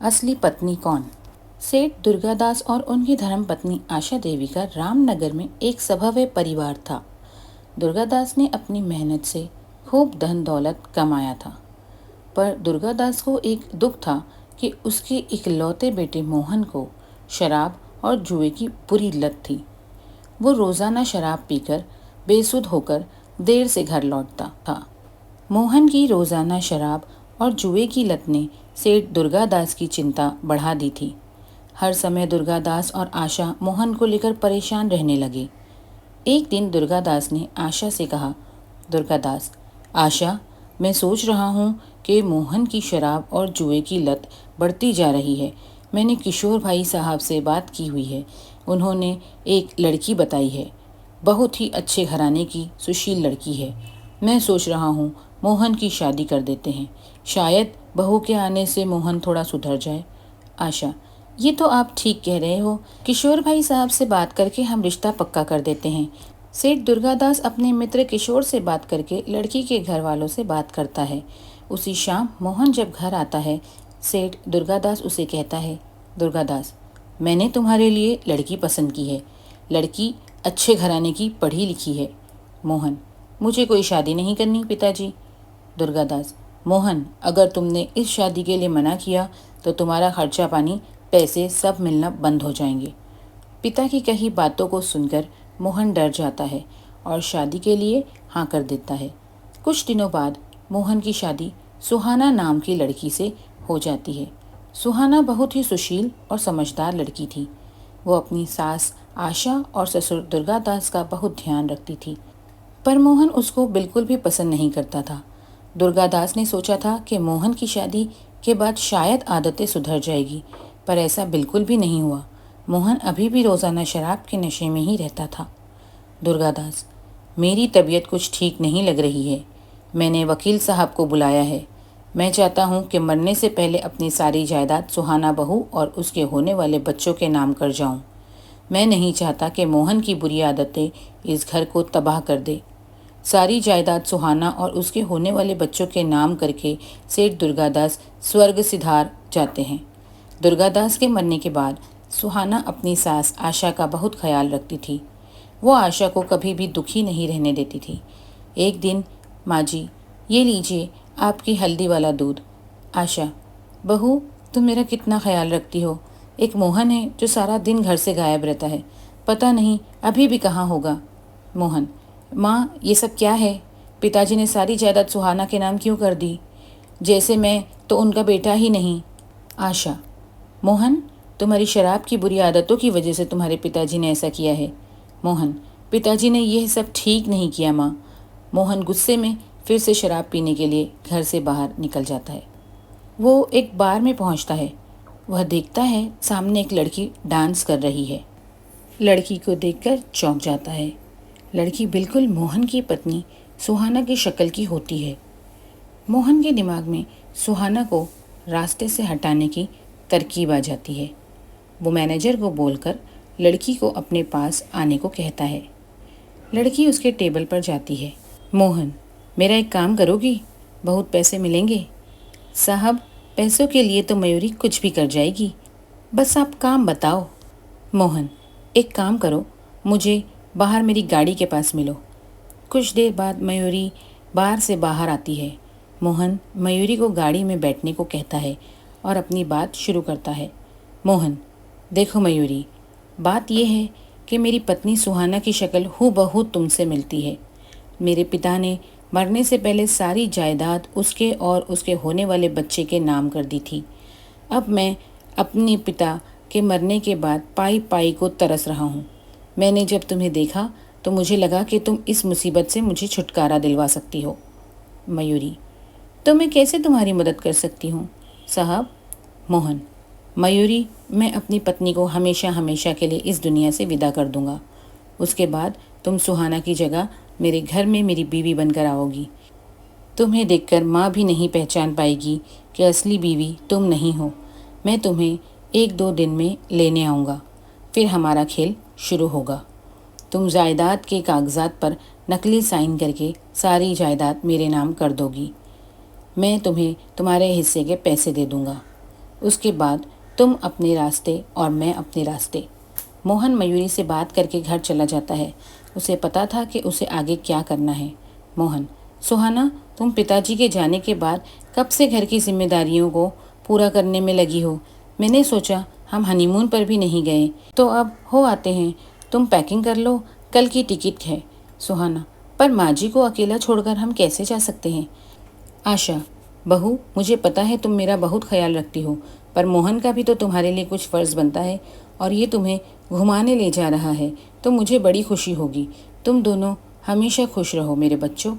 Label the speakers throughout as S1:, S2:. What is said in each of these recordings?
S1: असली पत्नी कौन? सेठ दुर्गादास और उनकी धर्मपत्नी आशा देवी का रामनगर में एक सभव्य परिवार था। दुर्गादास ने अपनी मेहनत से खूब धन दौलत कमाया था, पर दुर्गादास को एक दुख था कि उसके इकलौते बेटे मोहन को शराब और जुए की बुरी लत थी। वो रोजाना शराब पीकर बेसुध होकर देर से घर लौटता था। मोहन की रोजाना शराब और जुए की लत ने सेठ दुर्गादास की चिंता बढ़ा दी थी। हर समय दुर्गादास और आशा मोहन को लेकर परेशान रहने लगे। एक दिन दुर्गादास ने आशा से कहा, दुर्गादास, आशा, मैं सोच रहा हूँ कि मोहन की शराब और जुए की लत बढ़ती जा रही है। मैंने किशोर भाई साहब से बात की हुई है। उन्होंने एक लड़की बताई है, बहुत ही अच्छे घराने की सुशील लड़की है। मैं सोच रहा हूँ मोहन की शादी कर देते हैं। शायद बहू के आने से मोहन थोड़ा सुधर जाए। आशा, ये तो आप ठीक कह रहे हो। किशोर भाई साहब से बात करके हम रिश्ता पक्का कर देते हैं। सेठ दुर्गादास अपने मित्र किशोर से बात करके लड़की के घर वालों से बात करता है। उसी शाम मोहन जब घर आता है, सेठ दुर्गादास उसे कहता है, दुर्गादास, मैंने तुम्हारे लिए लड़की पसंद की है। लड़की अच्छे घराने की पढ़ी लिखी है। मोहन, मुझे कोई शादी नहीं करनी पिताजी। दुर्गादास, मोहन, अगर तुमने इस शादी के लिए मना किया तो तुम्हारा खर्चा पानी पैसे सब मिलना बंद हो जाएंगे। पिता की कही बातों को सुनकर मोहन डर जाता है और शादी के लिए हाँ कर देता है। कुछ दिनों बाद मोहन की शादी सुहाना नाम की लड़की से हो जाती है। सुहाना बहुत ही सुशील और समझदार लड़की थी। वो अपनी सास आशा और ससुर दुर्गादास का बहुत ध्यान रखती थी, पर मोहन उसको बिल्कुल भी पसंद नहीं करता था। दुर्गादास ने सोचा था कि मोहन की शादी के बाद शायद आदतें सुधर जाएगी, पर ऐसा बिल्कुल भी नहीं हुआ। मोहन अभी भी रोजाना शराब के नशे में ही रहता था। दुर्गादास, मेरी तबीयत कुछ ठीक नहीं लग रही है। मैंने वकील साहब को बुलाया है। मैं चाहता हूँ कि मरने से पहले अपनी सारी जायदाद सुहाना बहू और उसके होने वाले बच्चों के नाम कर जाऊँ। मैं नहीं चाहता कि मोहन की बुरी आदतें इस घर को तबाह कर दे। सारी जायदाद सुहाना और उसके होने वाले बच्चों के नाम करके सेठ दुर्गादास स्वर्ग सिधार जाते हैं। दुर्गादास के मरने के बाद सुहाना अपनी सास आशा का बहुत ख्याल रखती थी। वो आशा को कभी भी दुखी नहीं रहने देती थी। एक दिन, माँ जी, ये लीजिए आपकी हल्दी वाला दूध। आशा, बहू, तुम मेरा कितना ख्याल रखती हो। एक मोहन है जो सारा दिन घर से गायब रहता है, पता नहीं अभी भी कहाँ होगा। मोहन, माँ, ये सब क्या है? पिताजी ने सारी जायदाद सुहाना के नाम क्यों कर दी? जैसे मैं तो उनका बेटा ही नहीं। आशा, मोहन, तुम्हारी शराब की बुरी आदतों की वजह से तुम्हारे पिताजी ने ऐसा किया है। मोहन, पिताजी ने यह सब ठीक नहीं किया माँ। मोहन गुस्से में फिर से शराब पीने के लिए घर से बाहर निकल जाता है। वो एक बार में पहुंचता है। वह देखता है सामने एक लड़की डांस कर रही है। लड़की को देखकर चौंक जाता है। लड़की बिल्कुल मोहन की पत्नी सुहाना की शक्ल की होती है। मोहन के दिमाग में सुहाना को रास्ते से हटाने की तरकीब आ जाती है। वो मैनेजर को बोलकर लड़की को अपने पास आने को कहता है। लड़की उसके टेबल पर जाती है। मोहन, मेरा एक काम करोगी? बहुत पैसे मिलेंगे। साहब, पैसों के लिए तो मयूरी कुछ भी कर जाएगी, बस आप काम बताओ। मोहन, एक काम करो, मुझे बाहर मेरी गाड़ी के पास मिलो। कुछ देर बाद मयूरी बार से बाहर आती है। मोहन मयूरी को गाड़ी में बैठने को कहता है और अपनी बात शुरू करता है। मोहन, देखो मयूरी, बात यह है कि मेरी पत्नी सुहाना की शक्ल हूबहू तुमसे मिलती है। मेरे पिता ने मरने से पहले सारी जायदाद उसके और उसके होने वाले बच्चे के नाम कर दी थी। अब मैं अपने पिता के मरने के बाद पाई पाई को तरस रहा हूँ। मैंने जब तुम्हें देखा तो मुझे लगा कि तुम इस मुसीबत से मुझे छुटकारा दिलवा सकती हो। मयूरी, तो मैं कैसे तुम्हारी मदद कर सकती हूँ साहब? मोहन, मयूरी, मैं अपनी पत्नी को हमेशा हमेशा के लिए इस दुनिया से विदा कर दूंगा। उसके बाद तुम सुहाना की जगह मेरे घर में मेरी बीवी बनकर आओगी। तुम्हें देखकर माँ भी नहीं पहचान पाएगी कि असली बीवी तुम नहीं हो। मैं तुम्हें 1-2 दिन में लेने आऊँगा, फिर हमारा खेल शुरू होगा। तुम जायदाद के कागजात पर नकली साइन करके सारी जायदाद मेरे नाम कर दोगी। मैं तुम्हें तुम्हारे हिस्से के पैसे दे दूँगा। उसके बाद तुम अपने रास्ते और मैं अपने रास्ते। मोहन मयूरी से बात करके घर चला जाता है। उसे पता था कि उसे आगे क्या करना है। मोहन, सुहाना, तुम पिताजी के जाने के बाद कब से घर की जिम्मेदारियों को पूरा करने में लगी हो। मैंने सोचा हम हनीमून पर भी नहीं गए, तो अब हो आते हैं। तुम पैकिंग कर लो, कल की टिकट है। सुहाना, पर माँ जी को अकेला छोड़कर हम कैसे जा सकते हैं। आशा, बहू, मुझे पता है तुम मेरा बहुत ख्याल रखती हो, पर मोहन का भी तो तुम्हारे लिए कुछ फ़र्ज़ बनता है, और ये तुम्हें घुमाने ले जा रहा है तो मुझे बड़ी खुशी होगी। तुम दोनों हमेशा खुश रहो मेरे बच्चों।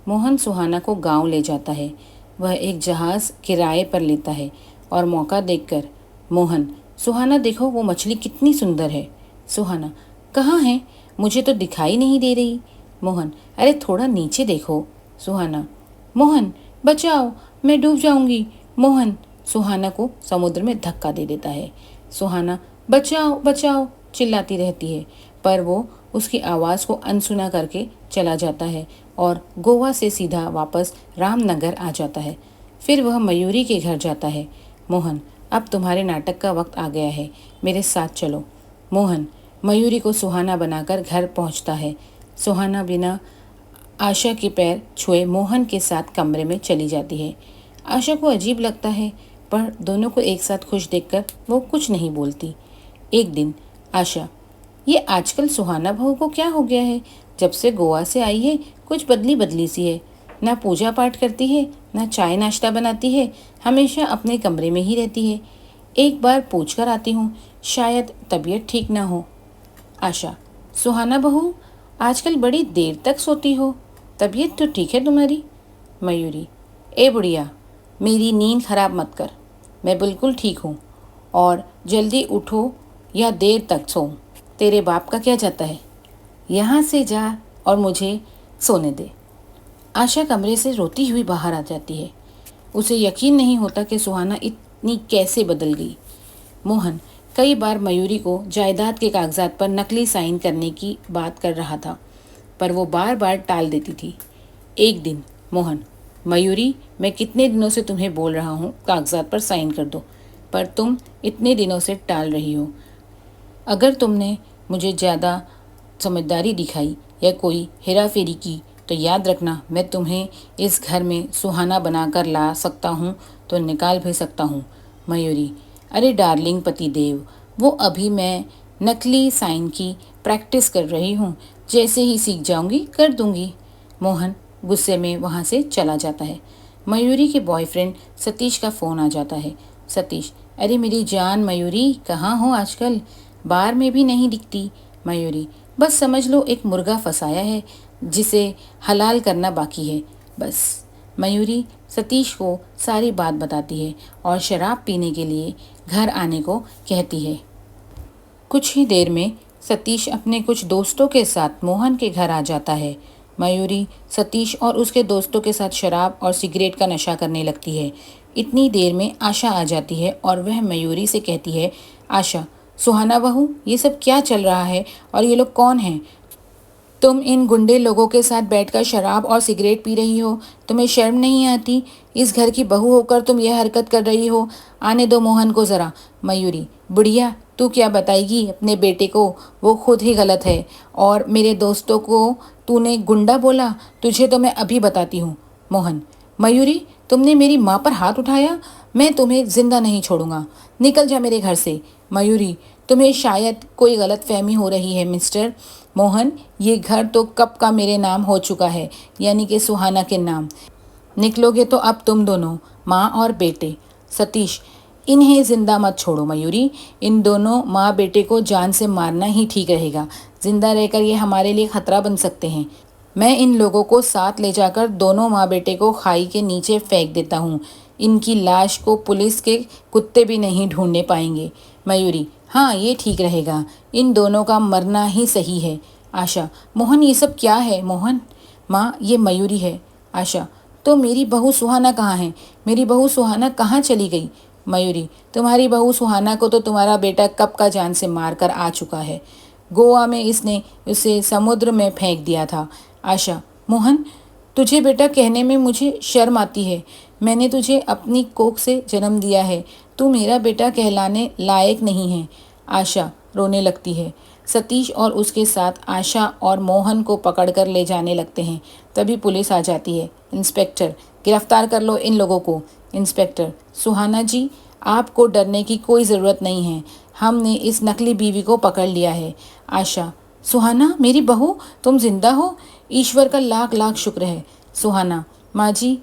S1: मोहन सुहाना को गांव ले जाता है। वह एक जहाज़ किराए पर लेता है और मौका देखकर, मोहन, सुहाना देखो वो मछली कितनी सुंदर है। सुहाना, कहाँ है, मुझे तो दिखाई नहीं दे रही। मोहन, अरे थोड़ा नीचे देखो। सुहाना, मोहन बचाओ, मैं डूब जाऊंगी। मोहन सुहाना को समुद्र में धक्का दे देता है। सुहाना बचाओ बचाओ चिल्लाती रहती है, पर वो उसकी आवाज़ को अनसुना करके चला जाता है और गोवा से सीधा वापस रामनगर आ जाता है। फिर वह मयूरी के घर जाता है। मोहन, अब तुम्हारे नाटक का वक्त आ गया है, मेरे साथ चलो। मोहन मयूरी को सुहाना बनाकर घर पहुंचता है। सुहाना बिना आशा के पैर छुए मोहन के साथ कमरे में चली जाती है। आशा को अजीब लगता है, पर दोनों को एक साथ खुश देखकर वो कुछ नहीं बोलती। एक दिन, आशा, ये आजकल सुहाना बहू को क्या हो गया है। जब से गोवा से आई है कुछ बदली बदली सी है। ना पूजा पाठ करती है, ना चाय नाश्ता बनाती है, हमेशा अपने कमरे में ही रहती है। एक बार पूछ कर आती हूँ, शायद तबीयत ठीक ना हो। आशा, सुहाना बहू, आजकल बड़ी देर तक सोती हो, तबीयत तो ठीक है तुम्हारी। मयूरी, ए बुढ़िया, मेरी नींद खराब मत कर, मैं बिल्कुल ठीक हूँ, और जल्दी उठो या देर तक सो, तेरे बाप का क्या जाता है। यहाँ से जा और मुझे सोने दे। आशा कमरे से रोती हुई बाहर आ जाती है। उसे यकीन नहीं होता कि सुहाना इतनी कैसे बदल गई। मोहन कई बार मयूरी को जायदाद के कागजात पर नकली साइन करने की बात कर रहा था, पर वो बार बार टाल देती थी। एक दिन, मोहन, मयूरी, मैं कितने दिनों से तुम्हें बोल रहा हूँ कागजात पर साइन कर दो, पर तुम इतने दिनों से टाल रही हो। अगर तुमने मुझे ज़्यादा समझदारी दिखाई या कोई हेरा फेरी की तो याद रखना, मैं तुम्हें इस घर में सुहाना बनाकर ला सकता हूँ तो निकाल भी सकता हूँ। मयूरी, अरे डार्लिंग पतिदेव, वो अभी मैं नकली साइन की प्रैक्टिस कर रही हूँ, जैसे ही सीख जाऊंगी कर दूंगी। मोहन गुस्से में वहाँ से चला जाता है। मयूरी के बॉयफ्रेंड सतीश का फ़ोन आ जाता है। सतीश, अरे मेरी जान मयूरी, कहाँ हो आजकल, बार में भी नहीं दिखती। मयूरी, बस समझ लो एक मुर्गा फंसाया है जिसे हलाल करना बाकी है, बस। मयूरी सतीश को सारी बात बताती है और शराब पीने के लिए घर आने को कहती है। कुछ ही देर में सतीश अपने कुछ दोस्तों के साथ मोहन के घर आ जाता है। मयूरी सतीश और उसके दोस्तों के साथ शराब और सिगरेट का नशा करने लगती है। इतनी देर में आशा आ जाती है और वह मयूरी से कहती है, आशा, सुहाना बहू, ये सब क्या चल रहा है और ये लोग कौन हैं। तुम इन गुंडे लोगों के साथ बैठकर शराब और सिगरेट पी रही हो, तुम्हें शर्म नहीं आती। इस घर की बहू होकर तुम यह हरकत कर रही हो। आने दो मोहन को ज़रा। मयूरी, बुढ़िया, तू क्या बताएगी अपने बेटे को, वो खुद ही गलत है, और मेरे दोस्तों को तूने गुंडा बोला, तुझे तो मैं अभी बताती हूँ। मोहन, मयूरी, तुमने मेरी माँ पर हाथ उठाया, मैं तुम्हें जिंदा नहीं छोड़ूंगा, निकल जा मेरे घर से। मयूरी, तुम्हें शायद कोई गलत फहमी हो रही है मिस्टर मोहन, ये घर तो कब का मेरे नाम हो चुका है, यानी कि सुहाना के नाम। निकलोगे तो अब तुम दोनों, माँ और बेटे। सतीश, इन्हें जिंदा मत छोड़ो मयूरी, इन दोनों माँ बेटे को जान से मारना ही ठीक रहेगा। जिंदा रहकर ये हमारे लिए खतरा बन सकते हैं। मैं इन लोगों को साथ ले जाकर दोनों माँ बेटे को खाई के नीचे फेंक देता हूँ। इनकी लाश को पुलिस के कुत्ते भी नहीं ढूंढने पाएंगे। मयूरी, हाँ ये ठीक रहेगा, इन दोनों का मरना ही सही है। आशा, मोहन ये सब क्या है। मोहन, माँ ये मयूरी है। आशा, तो मेरी बहू सुहाना कहाँ है, मेरी बहू सुहाना कहाँ चली गई। मयूरी, तुम्हारी बहू सुहाना को तो तुम्हारा बेटा कब का जान से मार कर आ चुका है, गोवा में इसने उसे समुद्र में फेंक दिया था। आशा, मोहन, तुझे बेटा कहने में मुझे शर्म आती है, मैंने तुझे अपनी कोख से जन्म दिया है, तू मेरा बेटा कहलाने लायक नहीं है। आशा रोने लगती है। सतीश और उसके साथ आशा और मोहन को पकड़कर ले जाने लगते हैं। तभी पुलिस आ जाती है। इंस्पेक्टर, गिरफ्तार कर लो इन लोगों को। इंस्पेक्टर, सुहाना जी, आपको डरने की कोई ज़रूरत नहीं है, हमने इस नकली बीवी को पकड़ लिया है। आशा, सुहाना मेरी बहू, तुम जिंदा हो? ईश्वर का लाख लाख शुक्र है। सुहाना, माँ जी,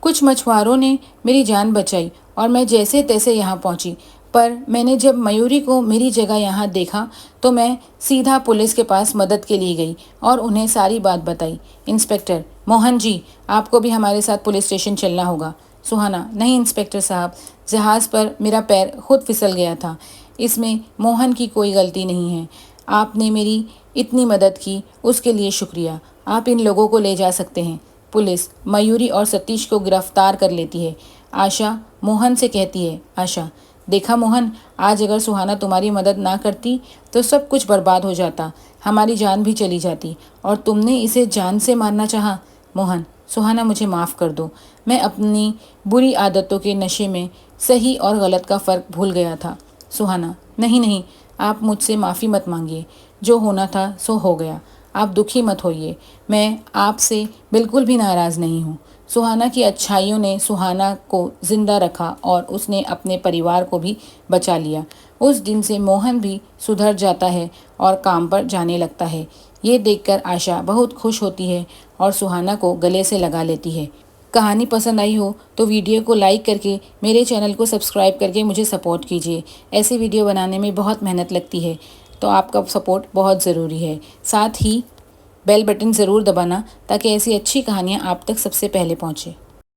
S1: कुछ मछुआरों ने मेरी जान बचाई और मैं जैसे तैसे यहाँ पहुँची, पर मैंने जब मयूरी को मेरी जगह यहाँ देखा तो मैं सीधा पुलिस के पास मदद के लिए गई और उन्हें सारी बात बताई। इंस्पेक्टर, मोहन जी, आपको भी हमारे साथ पुलिस स्टेशन चलना होगा। सुहाना, नहीं इंस्पेक्टर साहब, जहाज़ पर मेरा पैर खुद फिसल गया था, इसमें मोहन की कोई गलती नहीं है। आपने मेरी इतनी मदद की, उसके लिए शुक्रिया। आप इन लोगों को ले जा सकते हैं। पुलिस मयूरी और सतीश को गिरफ्तार कर लेती है। आशा मोहन से कहती है, आशा, देखा मोहन, आज अगर सुहाना तुम्हारी मदद ना करती तो सब कुछ बर्बाद हो जाता, हमारी जान भी चली जाती, और तुमने इसे जान से मारना चाहा। मोहन, सुहाना मुझे माफ़ कर दो, मैं अपनी बुरी आदतों के नशे में सही और गलत का फ़र्क भूल गया था। सुहाना, नहीं नहीं, आप मुझसे माफ़ी मत मांगिए, जो होना था सो हो गया, आप दुखी मत होइए, मैं आपसे बिल्कुल भी नाराज़ नहीं हूँ। सुहाना की अच्छाइयों ने सुहाना को ज़िंदा रखा और उसने अपने परिवार को भी बचा लिया। उस दिन से मोहन भी सुधर जाता है और काम पर जाने लगता है। ये देखकर आशा बहुत खुश होती है और सुहाना को गले से लगा लेती है। कहानी पसंद आई हो तो वीडियो को लाइक करके मेरे चैनल को सब्सक्राइब करके मुझे सपोर्ट कीजिए। ऐसी वीडियो बनाने में बहुत मेहनत लगती है, तो आपका सपोर्ट बहुत ज़रूरी है। साथ ही बेल बटन ज़रूर दबाना ताकि ऐसी अच्छी कहानियाँ आप तक सबसे पहले पहुँचे।